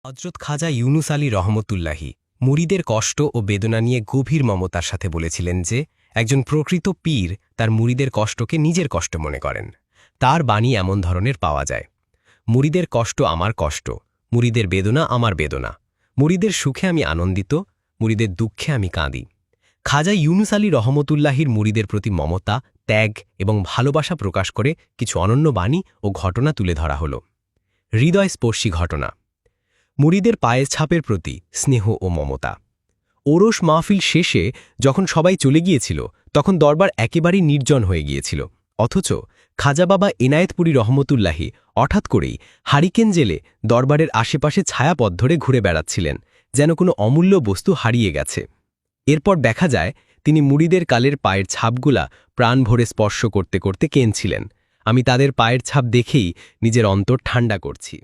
হযরত খাজা ইউনুস আলী রহমতুল্লাহি মুরিদের কষ্ট ও বেদনা নিয়ে গভীর মমতার সাথে বলেছিলেন যে একজন প্রকৃত পীর তার মুরিদের কষ্টকে নিজের কষ্ট মনে করেন। তার বাণী এমন ধরনের পাওয়া যায়, মুরিদের কষ্ট আমার কষ্ট, মুরিদের বেদনা আমার বেদনা, মুরিদের সুখে আমি আনন্দিত, মুরিদের দুঃখে আমি কাঁদি। খাজা ইউনুস আলী রহমতুল্লাহির মুরিদের প্রতি মমতা, ত্যাগ এবং ভালোবাসা প্রকাশ করে কিছু অনন্য বাণী ও ঘটনা তুলে ধরা হল। হৃদয়স্পর্শী ঘটনা। মুরিদের পায়ের ছাপের প্রতি স্নেহ ও মমতা। ওরস মাহফিল শেষে যখন সবাই চলে গিয়েছিল তখন দরবার একেবারেই নির্জন হয়ে গিয়েছিল, অথচ খাজা বাবা এনায়েতপুরী রহমতুল্লাহি হঠাৎ করেই হারিকেন জেলে দরবারের আশেপাশে ছায়াপথ ধরে ঘুরে বেড়াচ্ছিলেন, যেন কোনো অমূল্য বস্তু হারিয়ে গেছে। এরপর দেখা যায় তিনি মুরিদের কালের পায়ের ছাপগুলা প্রাণ ভরে স্পর্শ করতে করতে কেঁদছিলেন। আমি তাদের পায়ের ছাপ দেখেই নিজের অন্তর ঠান্ডা করছি।